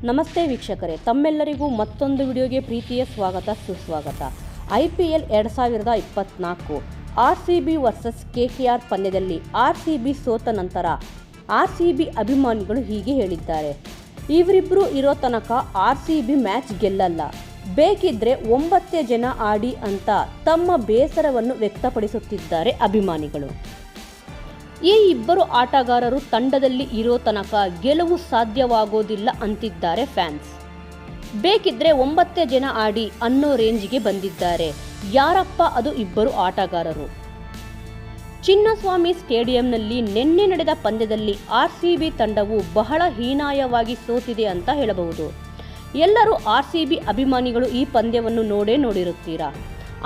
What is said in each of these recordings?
ನಮಸ್ತೆ ವೀಕ್ಷಕರೇ, ತಮ್ಮೆಲ್ಲರಿಗೂ ಮತ್ತೊಂದು ವಿಡಿಯೋಗೆ ಪ್ರೀತಿಯ ಸ್ವಾಗತ ಸುಸ್ವಾಗತ. IPL 2024 RCB ವರ್ಸಸ್ KKR ಪಂದ್ಯದಲ್ಲಿ RCB ಸೋತ ನಂತರ RCB ಅಭಿಮಾನಿಗಳು ಹೀಗೆ ಹೇಳಿದ್ದಾರೆ. ಇವರಿಬ್ಬರು ಇರೋ ತನಕ RCB ಮ್ಯಾಚ್ ಗೆಲ್ಲಲ್ಲ, ಬೇಕಿದ್ರೆ 9 ಜನ ಆಡಿ ಅಂತ ತಮ್ಮ ಬೇಸರವನ್ನು ವ್ಯಕ್ತಪಡಿಸುತ್ತಿದ್ದಾರೆ ಅಭಿಮಾನಿಗಳು. ಈ ಇಬ್ಬರು ಆಟಗಾರರು ತಂಡದಲ್ಲಿ ಇರೋ ತನಕ ಗೆಲುವು ಸಾಧ್ಯವಾಗೋದಿಲ್ಲ ಅಂತಿದ್ದಾರೆ ಫ್ಯಾನ್ಸ್. ಬೇಕಿದ್ರೆ 9 ಜನ ಆಡಿ ಅನ್ನೋ ರೇಂಜ್ಗೆ ಬಂದಿದ್ದಾರೆ. ಯಾರಪ್ಪ ಅದು ಇಬ್ಬರು ಆಟಗಾರರು? ಚಿನ್ನಸ್ವಾಮಿ ಸ್ಟೇಡಿಯಂನಲ್ಲಿ ನಿನ್ನೆ ನಡೆದ ಪಂದ್ಯದಲ್ಲಿ RCB ತಂಡವು ಬಹಳ ಹೀನಾಯವಾಗಿ ಸೋತಿದೆ ಅಂತ ಹೇಳಬಹುದು. ಎಲ್ಲರೂ RCB ಅಭಿಮಾನಿಗಳು ಈ ಪಂದ್ಯವನ್ನು ನೋಡಿರುತ್ತೀರಾ.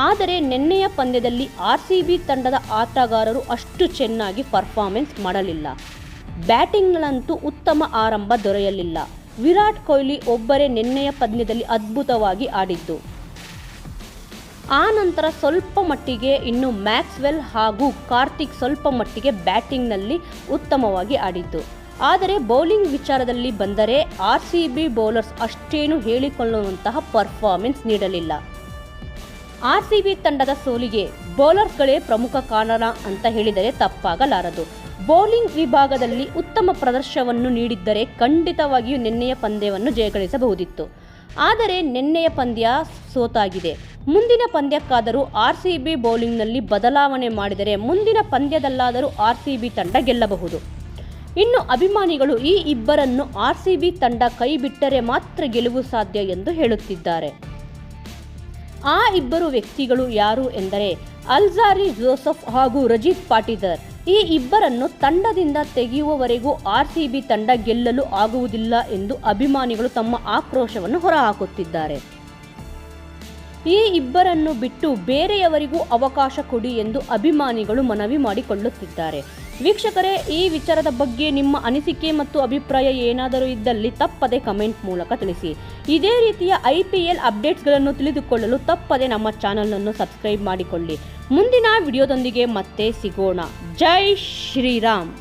ಆದರೆ ನಿನ್ನೆಯ ಪಂದ್ಯದಲ್ಲಿ RCB ತಂಡದ ಆಟಗಾರರು ಅಷ್ಟು ಚೆನ್ನಾಗಿ ಪರ್ಫಾರ್ಮೆನ್ಸ್ ಮಾಡಲಿಲ್ಲ. ಬ್ಯಾಟಿಂಗ್ನಲ್ಲಂತೂ ಉತ್ತಮ ಆರಂಭ ದೊರೆಯಲಿಲ್ಲ. ವಿರಾಟ್ ಕೊಹ್ಲಿ ಒಬ್ಬರೇ ನಿನ್ನೆಯ ಪಂದ್ಯದಲ್ಲಿ ಅದ್ಭುತವಾಗಿ ಆಡಿದ್ದು. ಆ ನಂತರ ಸ್ವಲ್ಪ ಮಟ್ಟಿಗೆ ಇನ್ನು ಮ್ಯಾಕ್ಸ್ವೆಲ್ ಹಾಗೂ ಕಾರ್ತಿಕ್ ಸ್ವಲ್ಪ ಮಟ್ಟಿಗೆ ಬ್ಯಾಟಿಂಗ್ನಲ್ಲಿ ಉತ್ತಮವಾಗಿ ಆಡಿದ್ದು. ಆದರೆ ಬೌಲಿಂಗ್ ವಿಚಾರದಲ್ಲಿ ಬಂದರೆ RCB ಬೌಲರ್ಸ್ ಅಷ್ಟೇನು ಹೇಳಿಕೊಳ್ಳುವಂತಹ ಪರ್ಫಾರ್ಮೆನ್ಸ್ ನೀಡಲಿಲ್ಲ. RCB ತಂಡದ ಸೋಲಿಗೆ ಬೌಲರ್ಗಳೇ ಪ್ರಮುಖ ಕಾರಣ ಅಂತ ಹೇಳಿದರೆ ತಪ್ಪಾಗಲಾರದು. ಬೌಲಿಂಗ್ ವಿಭಾಗದಲ್ಲಿ ಉತ್ತಮ ಪ್ರದರ್ಶನವನ್ನು ನೀಡಿದ್ದರೆ ಖಂಡಿತವಾಗಿಯೂ ನಿನ್ನೆಯ ಪಂದ್ಯವನ್ನು ಜಯಗಳಿಸಬಹುದಿತ್ತು. ಆದರೆ ನಿನ್ನೆಯ ಪಂದ್ಯ ಸೋತಾಗಿದೆ. ಮುಂದಿನ ಪಂದ್ಯಕ್ಕಾದರೂ RCB ಬೌಲಿಂಗ್ನಲ್ಲಿ ಬದಲಾವಣೆ ಮಾಡಿದರೆ ಮುಂದಿನ ಪಂದ್ಯದಲ್ಲಾದರೂ RCB ತಂಡ ಗೆಲ್ಲಬಹುದು. ಇನ್ನು ಅಭಿಮಾನಿಗಳು ಈ ಇಬ್ಬರನ್ನು RCB ತಂಡ ಕೈ ಬಿಟ್ಟರೆ ಮಾತ್ರ ಗೆಲುವು ಸಾಧ್ಯ ಎಂದು ಹೇಳುತ್ತಿದ್ದಾರೆ. ಆ ಇಬ್ಬರು ವ್ಯಕ್ತಿಗಳು ಯಾರು ಎಂದರೆ ಅಲ್ಜಾರಿ ಜೋಸೆಫ್ ಹಾಗೂ ರಜೀತ್ ಪಾಟಿದಾರ್. ಈ ಇಬ್ಬರನ್ನು ತಂಡದಿಂದ ತೆಗೆಯುವವರೆಗೂ RCB ತಂಡ ಗೆಲ್ಲಲು ಆಗುವುದಿಲ್ಲ ಎಂದು ಅಭಿಮಾನಿಗಳು ತಮ್ಮ ಆಕ್ರೋಶವನ್ನು ಹೊರಹಾಕುತ್ತಿದ್ದಾರೆ. ಈ ಇಬ್ಬರನ್ನು ಬಿಟ್ಟು ಬೇರೆಯವರಿಗೂ ಅವಕಾಶ ಕೊಡಿ ಎಂದು ಅಭಿಮಾನಿಗಳು ಮನವಿ ಮಾಡಿಕೊಳ್ಳುತ್ತಿದ್ದಾರೆ. ವೀಕ್ಷಕರೇ, ಈ ವಿಚಾರದ ಬಗ್ಗೆ ನಿಮ್ಮ ಅನಿಸಿಕೆ ಮತ್ತು ಅಭಿಪ್ರಾಯ ಏನಾದರೂ ಇದ್ದಲ್ಲಿ ತಪ್ಪದೆ ಕಮೆಂಟ್ ಮೂಲಕ ತಿಳಿಸಿ. ಇದೇ ರೀತಿಯ IPL ಅಪ್ಡೇಟ್ಸ್ಗಳನ್ನು ತಿಳಿದುಕೊಳ್ಳಲು ತಪ್ಪದೆ ನಮ್ಮ ಚಾನಲನ್ನು ಸಬ್ಸ್ಕ್ರೈಬ್ ಮಾಡಿಕೊಳ್ಳಿ. ಮುಂದಿನ ವಿಡಿಯೋದೊಂದಿಗೆ ಮತ್ತೆ ಸಿಗೋಣ. ಜೈ ಶ್ರೀರಾಮ್.